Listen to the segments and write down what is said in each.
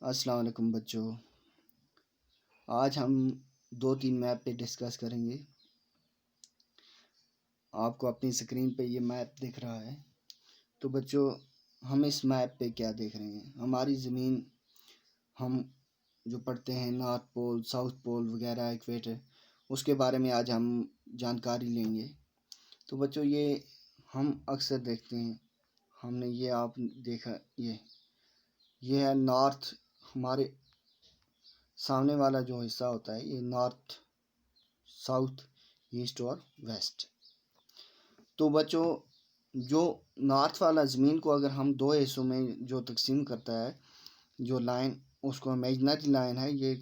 अस्सलाम वालेकुम बच्चों। आज हम 2-3 मैप पे डिस्कस करेंगे। आपको अपनी स्क्रीन पे ये मैप दिख रहा है। तो बच्चों, हम इस मैप पे क्या देख रहे हैं? हमारी ज़मीन हम जो पढ़ते हैं नॉर्थ पोल, साउथ पोल वगैरह, इक्वेटर, उसके बारे में आज हम जानकारी लेंगे। तो बच्चों, ये हम अक्सर देखते हैं, हमने ये आप देखा, ये है नॉर्थ। हमारे सामने वाला जो हिस्सा होता है ये नॉर्थ, साउथ, ईस्ट और वेस्ट। तो बच्चों, जो नॉर्थ वाला ज़मीन को अगर हम दो हिस्सों में जो तकसीम करता है, जो लाइन, उसको इमेजनरी लाइन है। ये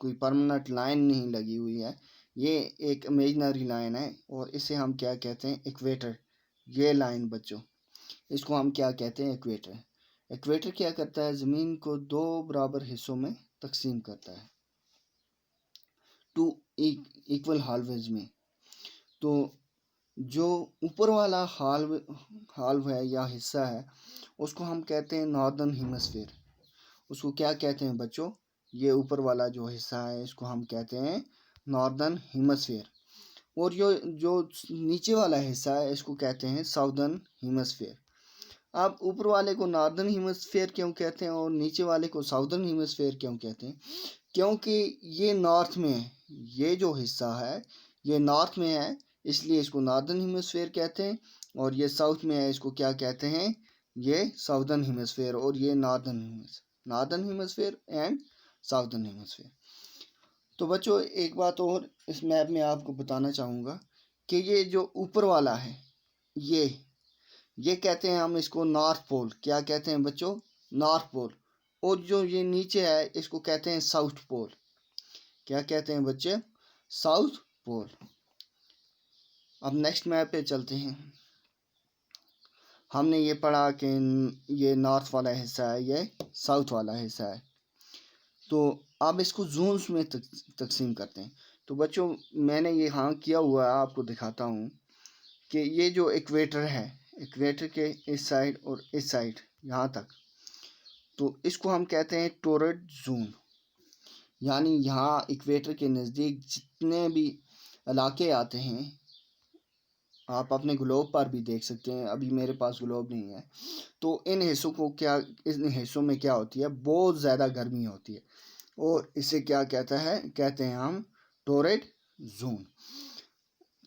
कोई परमानेंट लाइन नहीं लगी हुई है, ये एक इमेजनरी लाइन है और इसे हम क्या कहते हैं? इक्वेटर। ये लाइन बच्चों, इसको हम क्या कहते हैं? इक्वेटर। इक्वेटर क्या करता है? ज़मीन को दो बराबर हिस्सों में तकसीम करता है, टू इक्वल हाल्वेज में। तो जो ऊपर वाला हाल्व है या हिस्सा है, उसको हम कहते हैं नॉर्दर्न हेमिस्फीयर। उसको क्या कहते हैं बच्चों? ये ऊपर वाला जो हिस्सा है इसको हम कहते हैं नॉर्दर्न हेमिस्फीयर। और जो नीचे वाला हिस्सा है इसको कहते हैं साउदर्न हेमिस्फीयर। आप ऊपर वाले को नॉर्दर्न हेमिस्फीयर क्यों कहते हैं और नीचे वाले को साउदर्न हेमिस्फीयर क्यों कहते हैं? क्योंकि ये नॉर्थ में है, ये जो हिस्सा है ये नॉर्थ में है, इसलिए इसको नॉर्दर्न हेमिस्फीयर कहते हैं। और ये साउथ में है, इसको क्या कहते हैं? ये साउदर्न हेमिस्फीयर। और ये northern hemisphere and southern hemisphere. तो बच्चों, एक बात और इस मैप में आपको बताना चाहूँगा कि ये जो ऊपर वाला है, ये कहते हैं हम इसको नॉर्थ पोल। क्या कहते हैं बच्चों? North pole. और जो ये नीचे है इसको कहते हैं साउथ पोल। क्या कहते हैं बच्चे? South pole. अब नेक्स्ट मैप पे चलते हैं। हमने ये पढ़ा कि ये नॉर्थ वाला हिस्सा है, ये साउथ वाला हिस्सा है। तो अब इसको जोन्स में तकसीम करते हैं। तो बच्चों, मैंने ये हाँ किया हुआ है, आपको दिखाता हूँ कि ये जो इक्वेटर है, इक्वेटर के इस साइड और इस साइड यहाँ तक, तो इसको हम कहते हैं टोरड जोन। यानी यहाँ इक्वेटर के नज़दीक जितने भी इलाके आते हैं, आप अपने ग्लोब पर भी देख सकते हैं, अभी मेरे पास ग्लोब नहीं है। तो इन हिस्सों में क्या होती है? बहुत ज़्यादा गर्मी होती है और इसे क्या कहते हैं हम टोरेड जोन।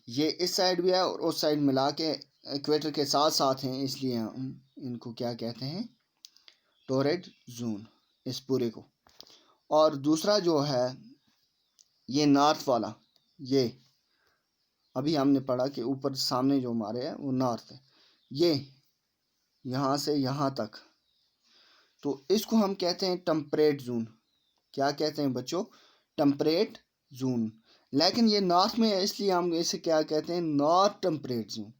ये इस साइड भी है और उस साइड मिला के इक्वेटर के साथ साथ हैं, इसलिए हम इनको क्या कहते हैं? टोरेड जोन, इस पूरे को। और दूसरा जो है ये नॉर्थ वाला, ये अभी हमने पढ़ा कि ऊपर सामने जो हमारे है वो नॉर्थ है, ये यहाँ से यहाँ तक, तो इसको हम कहते हैं टेम्परेट जोन। क्या कहते हैं बच्चों? Temperate zone. लेकिन ये नॉर्थ में है, इसलिए हम इसे क्या कहते हैं? North temperate zone.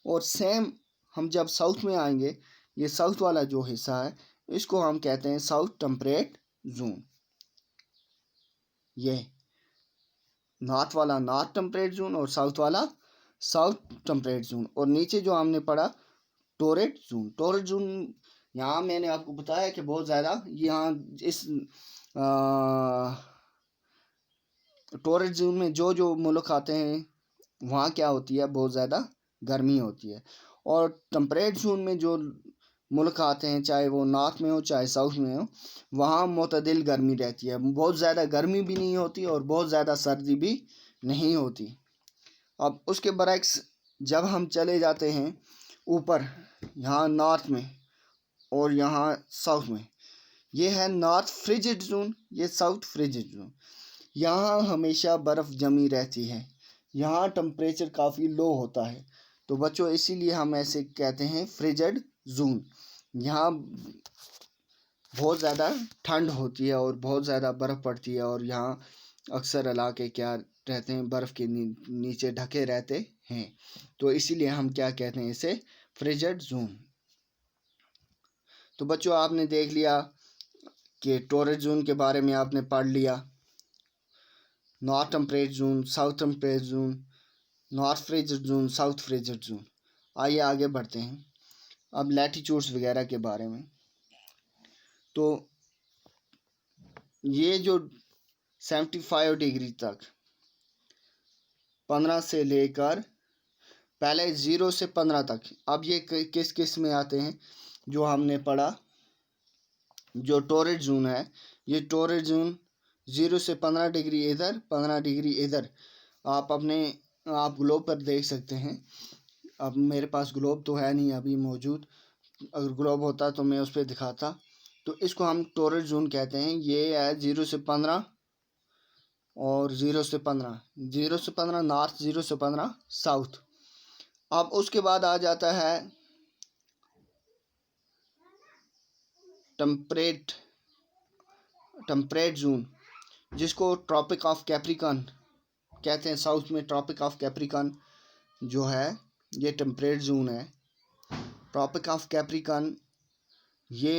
और सेम हम जब साउथ में आएंगे, ये साउथ वाला जो हिस्सा है इसको हम कहते हैं साउथ टेम्परेट जोन। ये नॉर्थ वाला नॉर्थ टेम्परेट जोन और साउथ वाला साउथ टेम्परेट जोन। और नीचे जो हमने पढ़ा टोरेट जोन। टोरेट जोन यहाँ मैंने आपको बताया कि बहुत ज़्यादा यहाँ इस टोरेट जोन में जो मुल्क आते हैं वहाँ क्या होती है? बहुत ज़्यादा गर्मी होती है। और टेम्परेट जोन में जो मुल्क आते हैं, चाहे वो नॉर्थ में हो चाहे साउथ में हो, वहाँ मुतदिल गर्मी रहती है। बहुत ज़्यादा गर्मी भी नहीं होती और बहुत ज़्यादा सर्दी भी नहीं होती। अब उसके बरक्स जब हम चले जाते हैं ऊपर, यहाँ नॉर्थ में और यहाँ साउथ में, ये है नॉर्थ फ्रिजिड जोन, ये साउथ फ्रिजिड जोन। यहाँ हमेशा बर्फ़ जमी रहती है, यहाँ टेम्परेचर काफ़ी लो होता है। तो बच्चों, इसीलिए हम ऐसे कहते हैं फ्रिजिड जोन। यहाँ बहुत ज़्यादा ठंड होती है और बहुत ज़्यादा बर्फ़ पड़ती है और यहाँ अक्सर इलाके क्या रहते हैं? बर्फ़ के नीचे ढके रहते हैं। तो इसीलिए हम क्या कहते हैं? इसे फ्रिजिड जोन। तो बच्चों, आपने देख लिया कि टोरेट जोन के बारे में आपने पढ़ लिया। North temperate zone, south temperate zone, north frigid zone, south frigid zone. आइए आगे बढ़ते हैं अब लैटीट्यूड्स वगैरह के बारे में। तो ये जो 75 डिग्री तक 15 से लेकर पहले 0 से 15 तक, अब ये किस किस में आते हैं जो हमने पढ़ा, जो टॉररेट जोन है, ये टॉररेट जोन 0 से 15 डिग्री इधर, 15 डिग्री इधर। आप ग्लोब पर देख सकते हैं। अब मेरे पास ग्लोब तो है नहीं अभी मौजूद, अगर ग्लोब होता तो मैं उस पर दिखाता। तो इसको हम टॉररेट जोन कहते हैं। ये है 0 से 15 और 0 से 15, 0 से 15 नॉर्थ, 0 से 15 साउथ। अब उसके बाद आ जाता है टेम्परेट जोन, जिसको ट्रॉपिक ऑफ कैप्रिकॉर्न कहते हैं। साउथ में ट्रॉपिक ऑफ कैप्रिकॉर्न जो है ये टेम्परेट जोन है। ट्रॉपिक ऑफ कैप्रिकॉर्न ये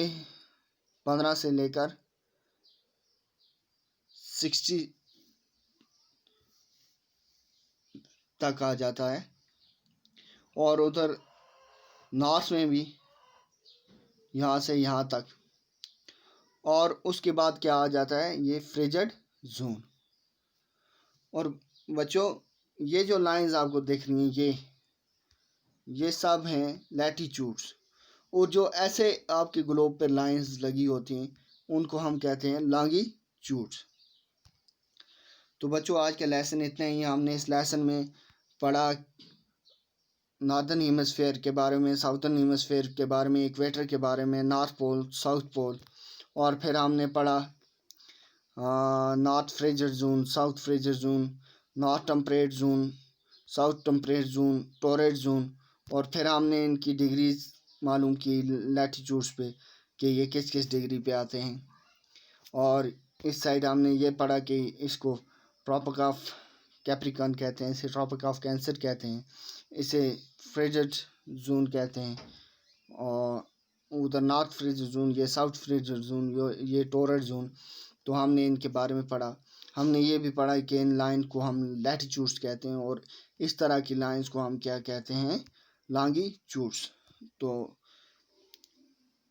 15 से लेकर 60 तक आ जाता है। और उधर नॉर्थ में भी यहाँ से यहाँ तक। और उसके बाद क्या आ जाता है, ये फ्रिजिड जोन। और बच्चों ये जो लाइंस आपको दिख रही हैं, ये सब हैं लैटिट्यूड्स। और जो ऐसे आपके ग्लोब पर लाइंस लगी होती हैं उनको हम कहते हैं लॉन्गिट्यूड्स। तो बच्चों आज का लेसन इतना ही। हमने इस लेसन में पढ़ा नॉर्दर्न हेमिस्फेयर के बारे में, साउथर्न हेमिस्फेयर के बारे में, इक्वेटर के बारे में, नॉर्थ पोल, साउथ पोल। और फिर हमने पढ़ा north frigid zone, south frigid zone, north temperate zone, south temperate zone, torrid zone. और फिर हमने इनकी डिग्रीज मालूम की लैटिट्यूड्स पे कि ये किस किस डिग्री पे आते हैं। और इस साइड हमने ये पढ़ा कि इसको ट्रॉपिक ऑफ कैप्रिकॉर्न कहते हैं, इसे ट्रॉपिक ऑफ कैंसर कहते हैं, इसे फ्रिजिड जोन कहते हैं। और उधर नॉर्थ फ्रिजिड जोन, ये साउथ फ्रिजिड जोन, ये टॉररेट जोन। तो हमने इनके बारे में पढ़ा। हमने ये भी पढ़ा कि इन लाइन को हम लैटिट्यूड्स कहते हैं और इस तरह की लाइंस को हम क्या कहते हैं, लॉन्गिट्यूड्स। तो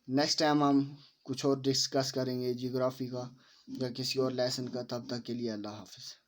नेक्स्ट टाइम हम कुछ और डिस्कस करेंगे जियोग्राफी का या किसी और लेसन का। तब तक के लिए अल्लाह हाफिज़।